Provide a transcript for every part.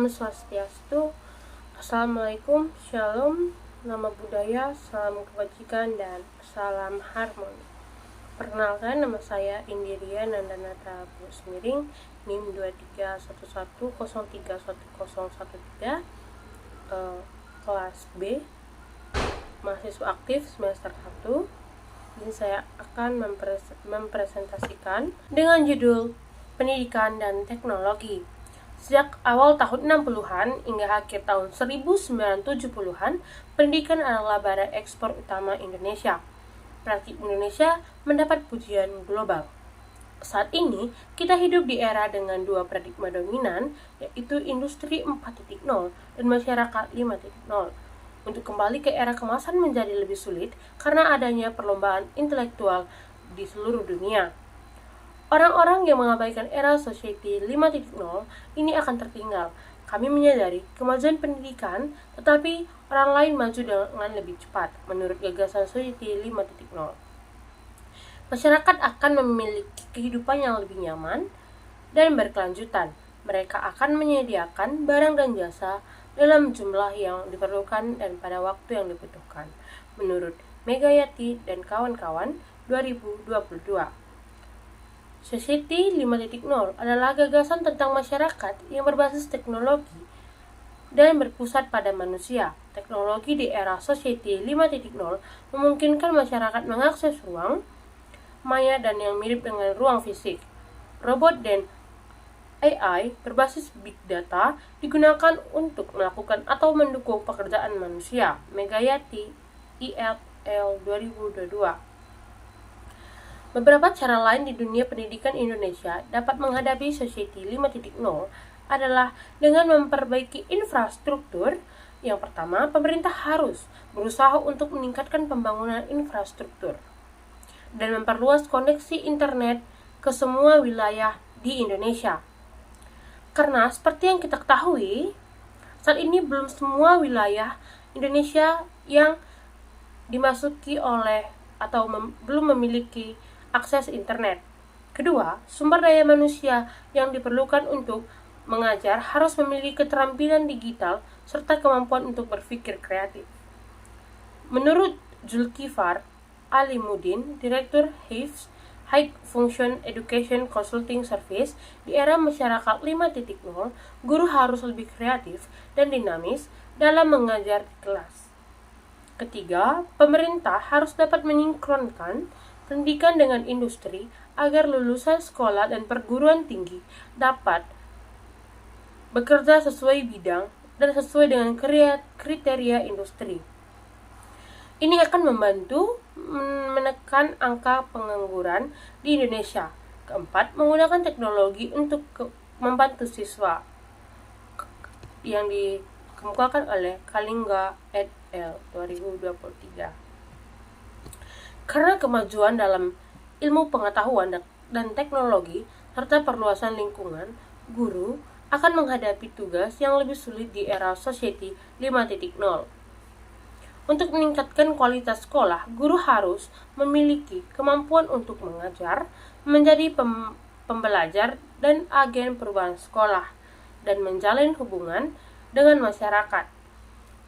Swastiastu. Assalamualaikum, Shalom, nama budaya, salam kebajikan, dan salam harmoni. Perkenalkan, nama saya Indiria Nandanata Semiring, NIM 2311031013, kelas B, mahasiswa aktif semester 1. Ini saya akan mempresentasikan dengan judul Pendidikan dan Teknologi. Sejak awal tahun 60-an hingga akhir tahun 1970-an, pendidikan adalah barang ekspor utama Indonesia. Praktik Indonesia mendapat pujian global. Saat ini, kita hidup di era dengan dua paradigma dominan, yaitu industri 4.0 dan masyarakat 5.0. Untuk kembali ke era kemasan menjadi lebih sulit karena adanya perlombaan intelektual di seluruh dunia. Orang-orang yang mengabaikan era Society 5.0 ini akan tertinggal. Kami menyadari kemajuan pendidikan, tetapi orang lain maju dengan lebih cepat, menurut gagasan Society 5.0. Masyarakat akan memiliki kehidupan yang lebih nyaman dan berkelanjutan. Mereka akan menyediakan barang dan jasa dalam jumlah yang diperlukan dan pada waktu yang dibutuhkan, menurut Megayati dan kawan-kawan 2022. Society 5.0 adalah gagasan tentang masyarakat yang berbasis teknologi dan berpusat pada manusia. Teknologi di era Society 5.0 memungkinkan masyarakat mengakses ruang maya dan yang mirip dengan ruang fisik. Robot dan AI berbasis big data digunakan untuk melakukan atau mendukung pekerjaan manusia. Megayati IFL 2022. Beberapa cara lain di dunia pendidikan Indonesia dapat menghadapi Society 5.0 adalah dengan memperbaiki infrastruktur. Yang pertama, pemerintah harus berusaha untuk meningkatkan pembangunan infrastruktur dan memperluas koneksi internet ke semua wilayah di Indonesia. Karena seperti yang kita ketahui, saat ini belum semua wilayah Indonesia yang dimasuki oleh atau belum memiliki akses internet. Kedua, sumber daya manusia yang diperlukan untuk mengajar harus memiliki keterampilan digital serta kemampuan untuk berpikir kreatif. Menurut Zulkifar Alimuddin, Direktur HIFS, High Function Education Consulting Service, di era masyarakat 5.0, guru harus lebih kreatif dan dinamis dalam mengajar di kelas. Ketiga, pemerintah harus dapat menyinkronkan pendidikan dengan industri agar lulusan sekolah dan perguruan tinggi dapat bekerja sesuai bidang dan sesuai dengan kriteria industri. Ini akan membantu menekan angka pengangguran di Indonesia. Keempat, menggunakan teknologi untuk membantu siswa yang dikemukakan oleh Kalingga et al. 2023. Karena kemajuan dalam ilmu pengetahuan dan teknologi serta perluasan lingkungan, guru akan menghadapi tugas yang lebih sulit di era Society 5.0. Untuk meningkatkan kualitas sekolah, guru harus memiliki kemampuan untuk mengajar, menjadi pembelajar dan agen perubahan sekolah, dan menjalin hubungan dengan masyarakat.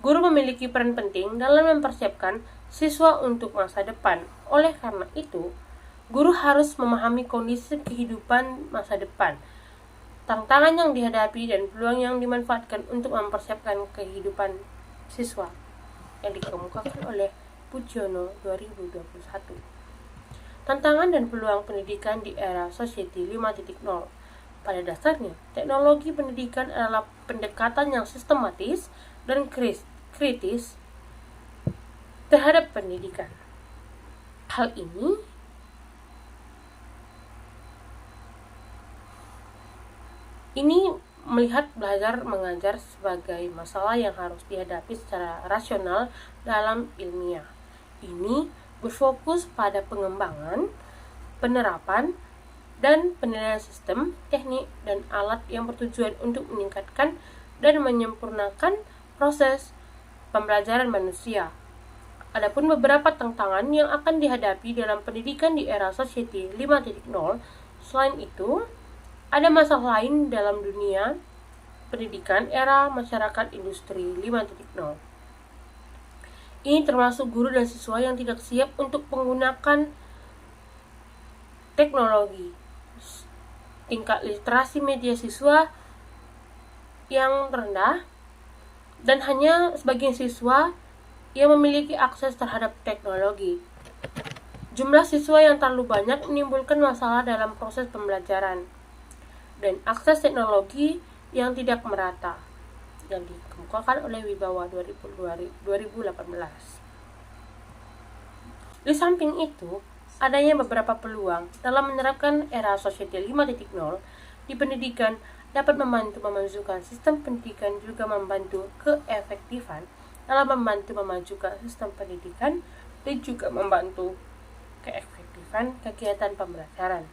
Guru memiliki peran penting dalam mempersiapkan siswa untuk masa depan. Oleh karena itu, guru harus memahami kondisi kehidupan masa depan, tantangan yang dihadapi dan peluang yang dimanfaatkan untuk mempersiapkan kehidupan siswa, yang dikemukakan oleh Pujiono 2021. Tantangan dan peluang pendidikan di era Society 5.0. Pada dasarnya, teknologi pendidikan adalah pendekatan yang sistematis dan kritis terhadap pendidikan. Hal ini melihat belajar mengajar sebagai masalah yang harus dihadapi secara rasional dalam ilmiah. Ini berfokus pada pengembangan, penerapan, dan penilaian sistem, teknik, dan alat yang bertujuan untuk meningkatkan dan menyempurnakan proses pembelajaran manusia. Adapun beberapa tantangan yang akan dihadapi dalam pendidikan di era Society 5.0. Selain itu, ada masalah lain dalam dunia pendidikan era masyarakat industri 5.0. Ini termasuk guru dan siswa yang tidak siap untuk menggunakan teknologi. Tingkat literasi media siswa yang rendah dan hanya sebagian siswa yang memiliki akses terhadap teknologi. Jumlah siswa yang terlalu banyak menimbulkan masalah dalam proses pembelajaran dan akses teknologi yang tidak merata yang dikemukakan oleh Wibawa 2018. Di samping itu, adanya beberapa peluang dalam menerapkan era Society 5.0 di pendidikan dapat membantu memajukan sistem pendidikan, juga membantu keefektifan dalam membantu memajukan sistem pendidikan dan juga membantu keefektifan kegiatan pembelajaran.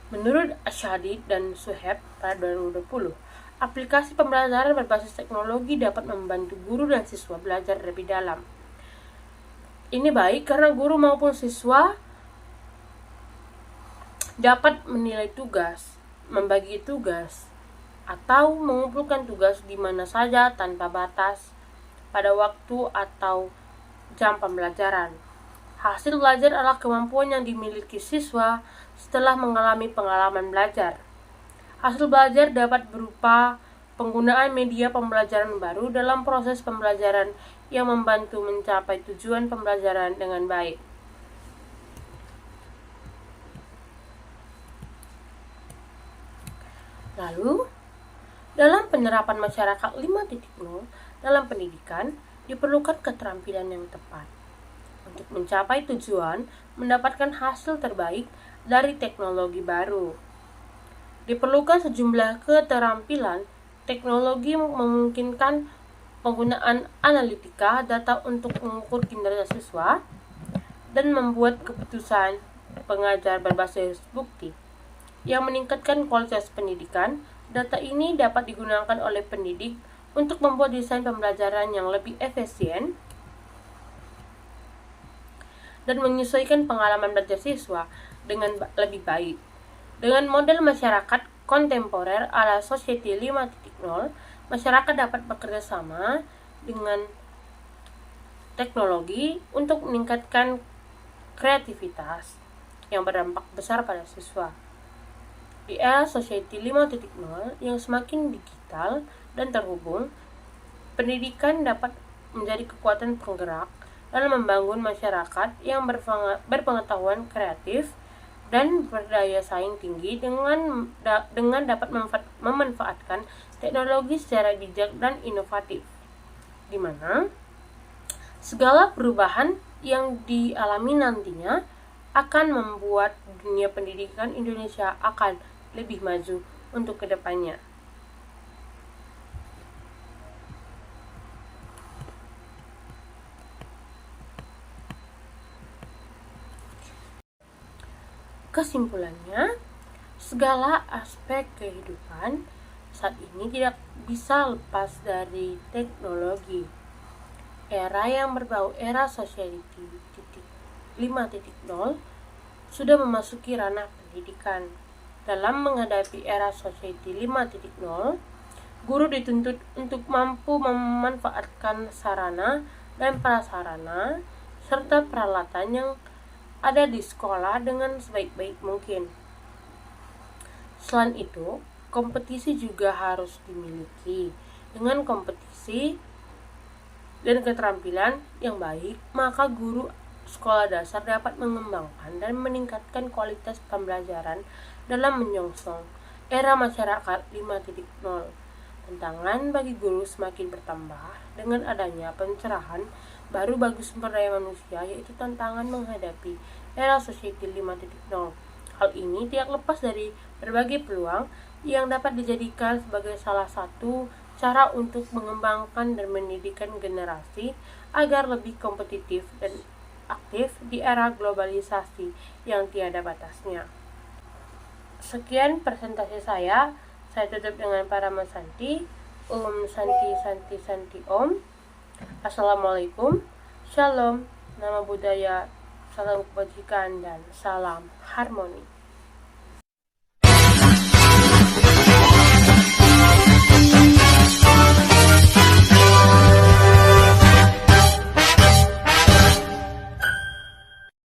Menurut Ashadi dan Suheb pada 2020, aplikasi pembelajaran berbasis teknologi dapat membantu guru dan siswa belajar lebih dalam. Ini baik karena guru maupun siswa dapat menilai tugas, membagi tugas, atau mengumpulkan tugas di mana saja tanpa batas pada waktu atau jam pembelajaran. Hasil belajar adalah kemampuan yang dimiliki siswa setelah mengalami pengalaman belajar. Hasil belajar dapat berupa penggunaan media pembelajaran baru dalam proses pembelajaran yang membantu mencapai tujuan pembelajaran dengan baik. Lalu, dalam penerapan masyarakat 5.0 dalam pendidikan, diperlukan keterampilan yang tepat untuk mencapai tujuan mendapatkan hasil terbaik dari teknologi baru. Diperlukan sejumlah keterampilan. Teknologi memungkinkan penggunaan analitika data untuk mengukur kinerja siswa dan membuat keputusan pengajar berbasis bukti yang meningkatkan kualitas pendidikan. Data ini dapat digunakan oleh pendidik untuk membuat desain pembelajaran yang lebih efisien dan menyesuaikan pengalaman belajar siswa dengan lebih baik. Dengan model masyarakat kontemporer ala Society 5.0, masyarakat dapat bekerja sama dengan teknologi untuk meningkatkan kreativitas yang berdampak besar pada siswa. Di era Society 5.0 yang semakin digital dan terhubung, pendidikan dapat menjadi kekuatan penggerak dalam membangun masyarakat yang berpengetahuan kreatif dan berdaya saing tinggi dengan dapat memanfaatkan teknologi secara bijak dan inovatif, di mana segala perubahan yang dialami nantinya akan membuat dunia pendidikan Indonesia akan lebih maju untuk kedepannya. Kesimpulannya, segala aspek kehidupan saat ini tidak bisa lepas dari teknologi. Era yang berbau era Society 5.0 sudah memasuki ranah pendidikan. Dalam menghadapi era Society 5.0, guru dituntut untuk mampu memanfaatkan sarana dan prasarana serta peralatan yang ada di sekolah dengan sebaik-baik mungkin. Selain itu, kompetisi juga harus dimiliki. Dengan kompetisi dan keterampilan yang baik, maka guru sekolah dasar dapat mengembangkan dan meningkatkan kualitas pembelajaran dalam menyongsong era masyarakat 5.0. Tantangan bagi guru semakin bertambah dengan adanya pencerahan baru bagi sumber daya manusia, yaitu tantangan menghadapi era Society 5.0. Hal ini tidak lepas dari berbagai peluang yang dapat dijadikan sebagai salah satu cara untuk mengembangkan dan mendidikkan generasi agar lebih kompetitif dan aktif di era globalisasi yang tiada batasnya. Sekian presentasi saya tutup dengan Parama Santi. Santi Om. Assalamualaikum, Shalom, nama budaya, salam kebajikan, dan salam harmoni.